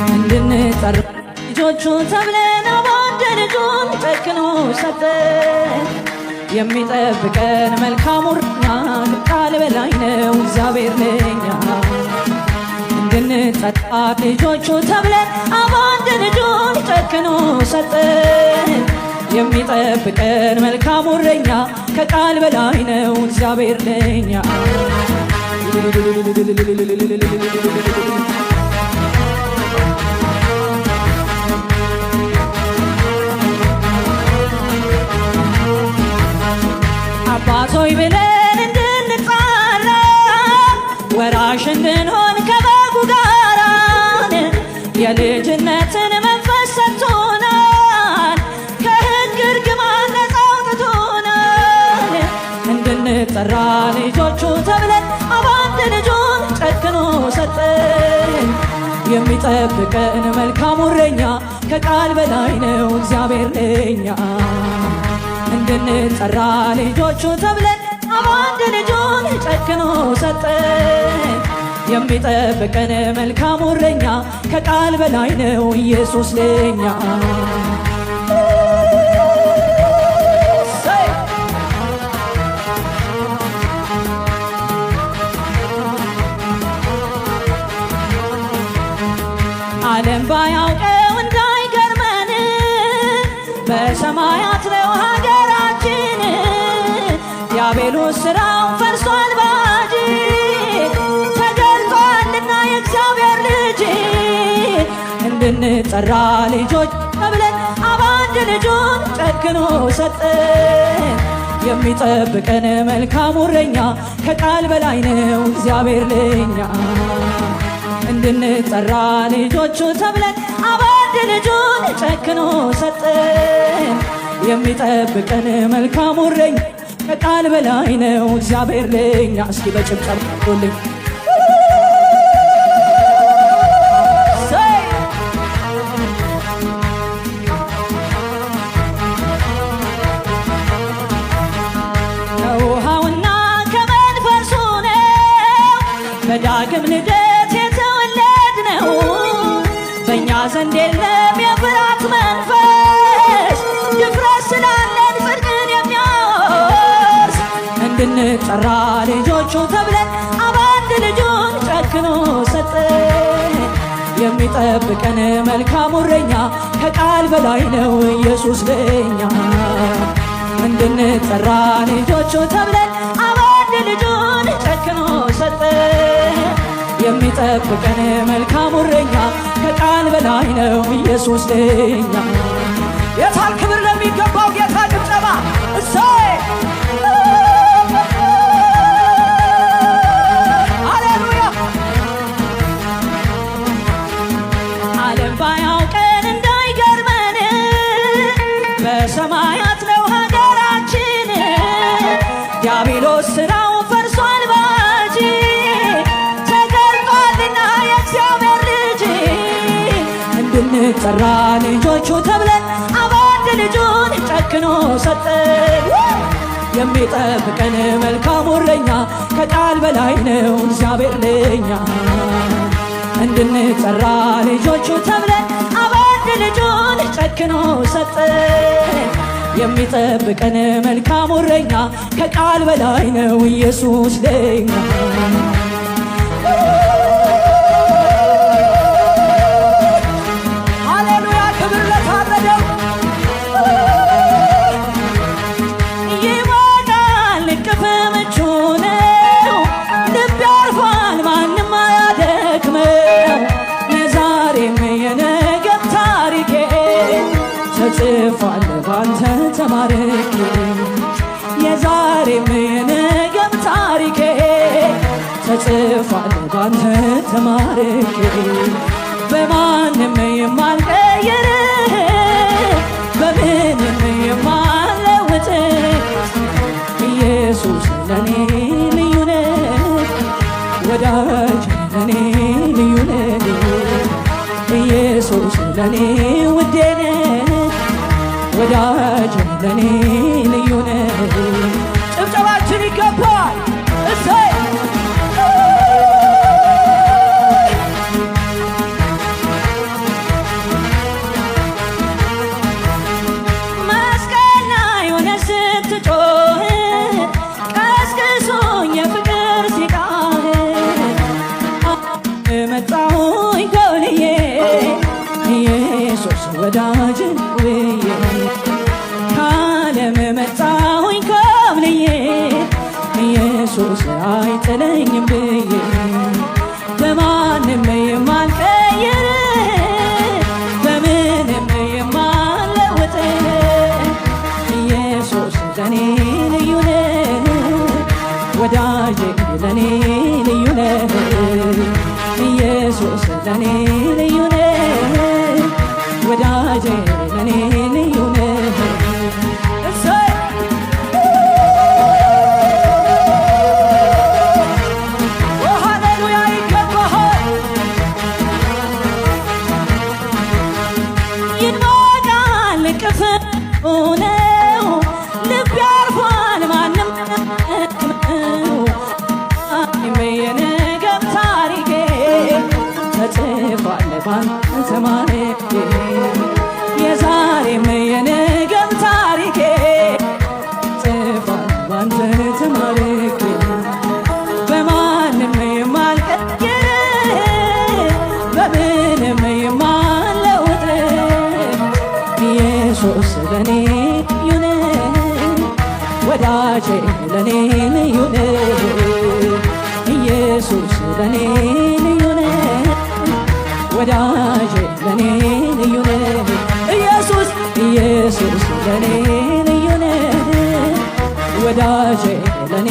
እንድንጠራ ልጆቹ ተብለን አባንድ ልጁን ጨክኖ ሰጠን። የሚጠብቀን መልካሙ እረኛ ቃል በላይ ነው እግዚአብሔር ለኛ። እንድንጠራ ልጆቹ ተብለን አባንድ ልጁን ጨክኖ ሰጠን። የሚጠብቀን መልካሙ እረኛ ከቃል በላይ ነው እግዚአብሔር ለኛ። አባቶይ ብለን እንድንጣራ ወራሽ እንድንሆን ከበጉ ጋራ የልጅነትን መንፈስ ሰጥቶናል። ከሕግ እርግማን ነፃ አውጥቶናል። እንድንጠራ ልጆቹ ተብለን አባንድ ልጁን ጨክኖ ሰጠን። የሚጠብቀን መልካሙ እረኛ ከቃል በላይ ነው እግዚአብሔር ለኛ። እንድንጠራ ልጆቹ ተብለን አባንድ ልጁን ጨክኖ ሰጠን። የሚጠብቀን መልካሙ እረኛ ከቃል በላይ ነው ኢየሱስ ለኛ። ዓለም ባያውቀው እንዳይገርመን በሰማያት ነው ሀገራችን። ዲያብሎስ ስራው ፈርሷል ባጂ ተገልጧልና የእግዚአብሔር ልጅ። እንድንጠራ ልጆች ተብለን አባንድ ልጁን ጨክኖ ሰጠን። የሚጠብቀን መልካሙ እረኛ ከቃል በላይ ነው እግዚአብሔር ለኛ። እንድንጠራ ልጆቹ ተብለን አባንድ ልጁን ጨክኖ ሰጠን። የሚጠብቀን መልካሙ እረኛ ከቃል በላይ ነው እግዚአብሔር ለኛ። እስኪ በጭብጨባ ሁሉኝ ከውሃውና ከመንፈሱ ነው በዳግም ልደት የተወለድነው። በእኛ ዘንድ የለም የፍርሃት መንፈስ ድፍረት ስላለን ጽድቅን የሚያወርስ። እንድንጠራ ልጆቹ ተብለን አባንድ ልጁን ጨክኖ ሰጠን። የሚጠብቀን መልካሙ እረኛ ከቃል በላይ ነው ኢየሱስ ለኛ። እንድንጠራ ልጆቹ ተብለን አባንድ ልጁን ጨክኖ ሰጠን። የሚጠብቀን መልካሙ እረኛ ከቃል በላይ ነው ኢየሱስ ለኛ። የታል ክብር ለሚገባው ጌታ ጭብጨባ እሰይ ሃሌሉያ። ዓለም ባያውቀን እንዳይገርመን በሰማያት ነው ሀገራችን። ዲያብሎስ ስራው ፈርሷል ባጂ ተገልጧልና የእግዚአብሔር ልጅ። እንድንጠራ ልጆቹ ተብለን አባንድ ልጁን ጨክኖ ሰጠን። የሚጠብቀን መልካሙ እረኛ ከቃል በላይ ነው እግዚአብሔር ለኛ። እንድንጠራ ልጆቹ ተብለን አባንድ ልጁን ጨክኖ ሰጠን። የሚጠብቀን መልካሙ እረኛ ከቃል በላይ ነው ኢየሱስ ለኛ። ሃሌሉያ ክብር ለታረደው ይሞቃል እቅፍ ምቹ ነው ልብ ያርፏል ማንም አያደክመው። የዛሬም የነገም ታሪኬ ተጽፏል ባንተ ተማርኬ። የዛሬም የነገም ታሪኬ ተጽፏል ባንተ ተማርኬ። በማንም የማልቀየር በምንም የማልለውጥ ኢየሱስ ለኔ ልዩ ነህ። ወዳጅ ለኔ ልዩ ነህ ኢየሱስ ለኔ ውዴ ነህ። ወዳጅ ለኔ ልዩ ነህ። ጭብጨባችን ይገባል። እሰይ መስቀል ላይ ሆነህ ስትጮህ ቀስቅሶኝ የፍቅር ሲቃህ መጣሁኝ ኮብልዬ ኢየሱስ ወዳጅን ብዬ ከዓለም መጣሁኝ ኮብልዬ ኢየሱስ አይጥለኝም ብዬ በማንም የማልቀይር በምንም የማልለውጥ ኢየሱስ ለኔ ልዩ ነህ። ወዳጄ ለኔ ልዩ ነህ። ኢየሱስ ለኔ ልዩ ነህ። ወዳጄ ለኔ ልዩ ነህ። እሰይ ሃሌሉያ ይገባሃል። ይድመቃል ቅፍ ነው ልብ ያርፏል ማንም የነገም ታሪኬ ተጽፏል ባንተ ማለቴ የዛሬም የነገም ታሪኬ ተጽፏል ባንተ ተማርኬ በማንም የማልቀይር በምንም የማልለውጥ ኢየሱስ ለኔ ልዩ ነህ። ወዳጄ ለኔ ልዩ ነህ። ኢየሱስ ለኔ ልዩ ነህ። ወዳጄ ለኔ ልዩ ነህ። ኢየሱስ ለኔ ልዩ ነህ። ወዳጄ ለኔ